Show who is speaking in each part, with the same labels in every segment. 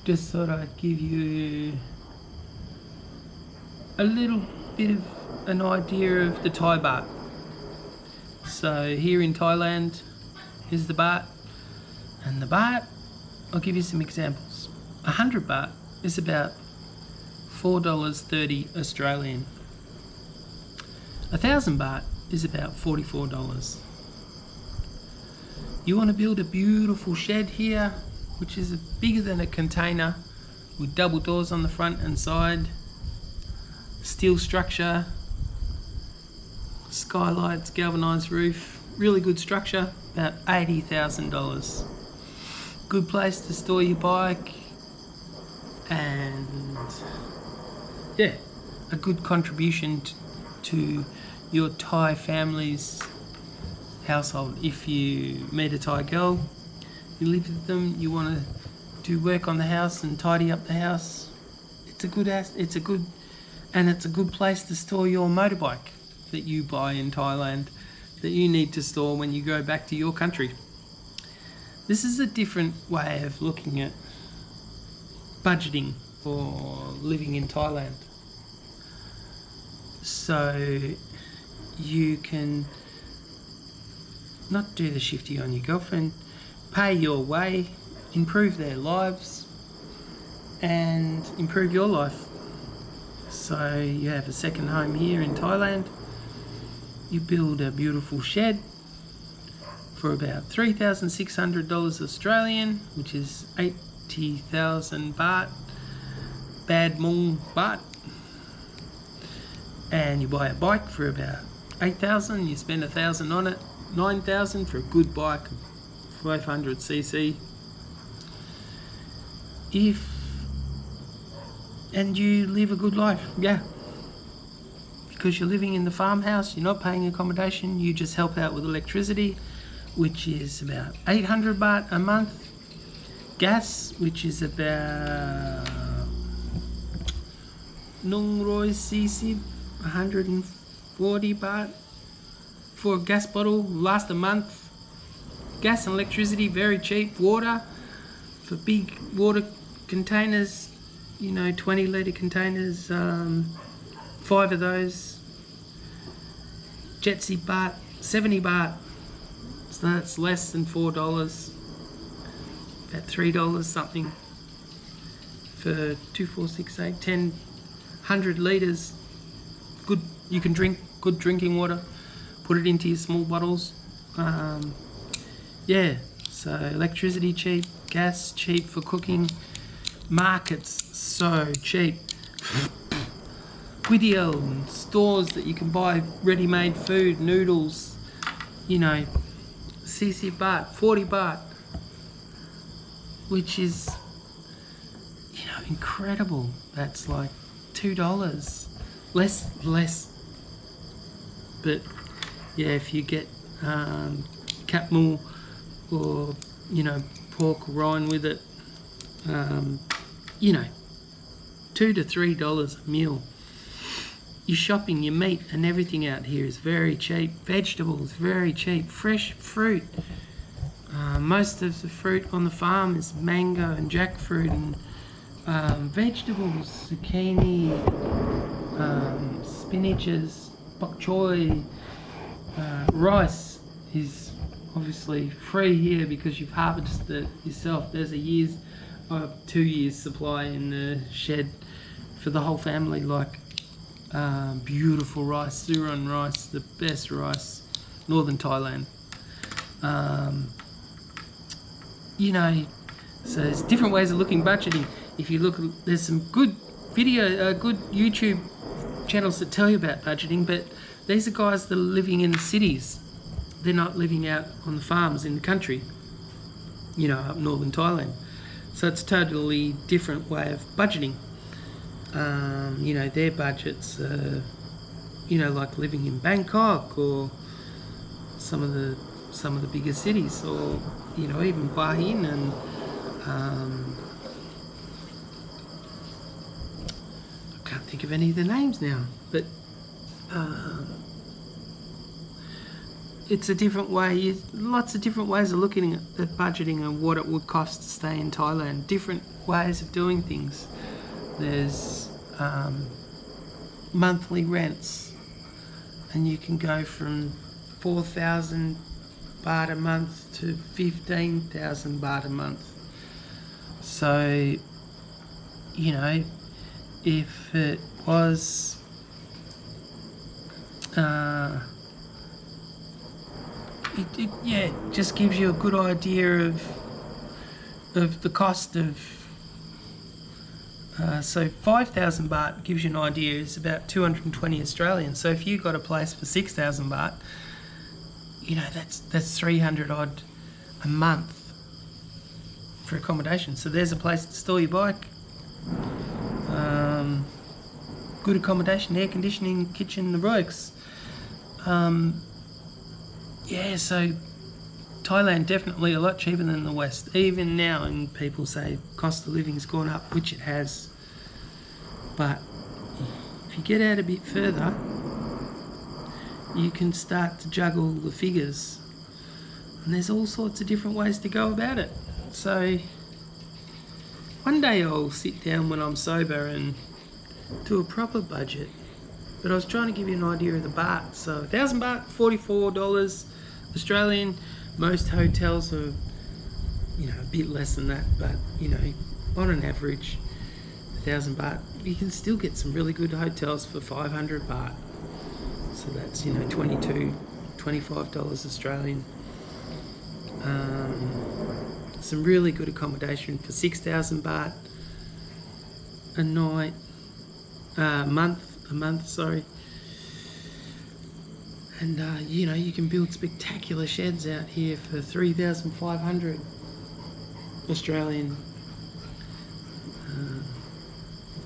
Speaker 1: just thought I'd give you a little bit of an idea of the Thai baht. So here in Thailand is the baht, and the baht, I'll give you some examples. 100 baht is about $4.30 Australian. 1,000 baht is about $44. You want to build a beautiful shed here, which is bigger than a container, with double doors on the front and side, steel structure, skylights, galvanized roof, really good structure, about $80,000. Good place to store your bike, and yeah, a good contribution to your Thai family's household. If you meet a Thai girl, you live with them, you want to do work on the house and tidy up the house, it's a good place to store your motorbike that you buy in Thailand that you need to store when you go back to your country. This is a different way of looking at budgeting for living in Thailand. So you can not do the shifty on your girlfriend, pay your way, improve their lives, and improve your life. So you have a second home here in Thailand, you build a beautiful shed for about $3,600 Australian, which is 80,000 baht, bad mong baht, and you buy a bike for about 8,000, you spend 1,000 on it, 9,000 for a good bike, 500cc. And you live a good life, yeah. Because you're living in the farmhouse, you're not paying accommodation, you just help out with electricity, which is about 800 baht a month. Gas, which is about 140 baht for a gas bottle, last a month. Gas and electricity, very cheap. Water, for big water containers, 20 litre containers, 5 of those. Jetsi baht, 70 baht. So that's less than $4, about $3 something for 2, 4, 6, 8, 10, 100 litres. Good, you can drink good drinking water, put it into your small bottles. Yeah, so electricity cheap, gas cheap for cooking, markets so cheap. Video and stores that you can buy ready-made food, noodles, 60 baht, 40 baht, which is, incredible. That's like $2, less. But yeah, if you get capmul or pork rind with it, $2 to $3 a meal. Your shopping, your meat and everything out here is very cheap. Vegetables, very cheap. Fresh fruit. Most of the fruit on the farm is mango and jackfruit, and vegetables, zucchini, spinaches, bok choy, rice is obviously free here because you've harvested it yourself. There's 2 years supply in the shed for the whole family, beautiful rice, Suran rice, the best rice, northern Thailand. So there's different ways of looking budgeting. If you look, there's some good good YouTube channels that tell you about budgeting, but these are guys that are living in the cities. They're not living out on the farms in the country, up northern Thailand. So it's a totally different way of budgeting. Their budgets, like living in Bangkok or some of the bigger cities, or even Hua Hin and I can't think of any of the names now, but it's a different way. Lots of different ways of looking at budgeting and what it would cost to stay in Thailand. Different ways of doing things. There's monthly rents, and you can go from 4,000 baht a month to 15,000 baht a month. So, you know, if it was it just gives you a good idea of the cost of so 5,000 baht gives you an idea is about 220 Australian. So if you got a place for 6,000 baht, you know, that's 300 odd a month for accommodation. So there's a place to store your bike, good accommodation, air conditioning, kitchen, the works. Yeah, so Thailand definitely a lot cheaper than the West. Even now, and people say cost of living's gone up, which it has. But if you get out a bit further, you can start to juggle the figures. And there's all sorts of different ways to go about it. So one day I'll sit down when I'm sober and do a proper budget. But I was trying to give you an idea of the baht. So 1,000 baht, $44 Australian. Most hotels are, you know, a bit less than that, but you know, on an average, 1,000 baht. You can still get some really good hotels for 500 baht. So that's, you know, $25 Australian. Some really good accommodation for 6,000 baht a night, a month, sorry. And you know, you can build spectacular sheds out here for 3,500 Australian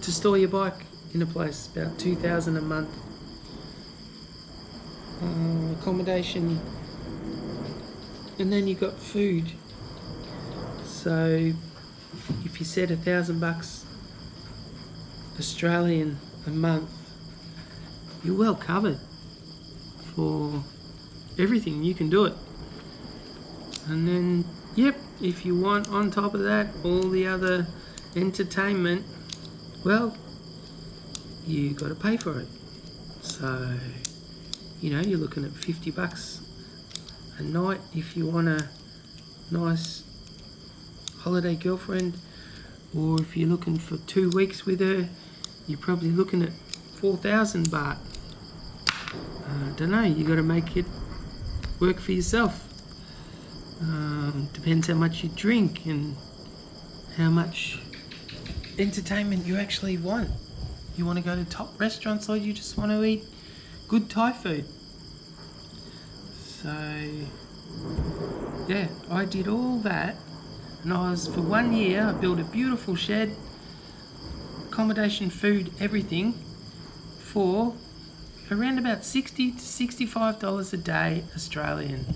Speaker 1: to store your bike in a place, about 2,000 a month. Accommodation, and then you've got food. So if you said 1,000 bucks Australian a month, you're well covered for everything. You can do it. And then, yep, if you want on top of that all the other entertainment, well, you got to pay for it. So, you know, you're looking at 50 bucks a night if you want a nice holiday girlfriend, or if you're looking for 2 weeks with her, you're probably looking at 4,000 baht. Don't know, you got to make it work for yourself. Depends how much you drink and how much entertainment you actually want. You want to go to top restaurants, or you just want to eat good Thai food. So yeah, I did all that, and I was, for 1 year, I built a beautiful shed, accommodation, food, everything, for around about $60 to $65 a day Australian.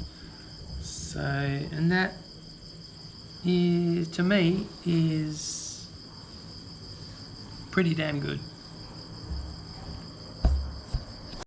Speaker 1: So, and that is, to me, is pretty damn good.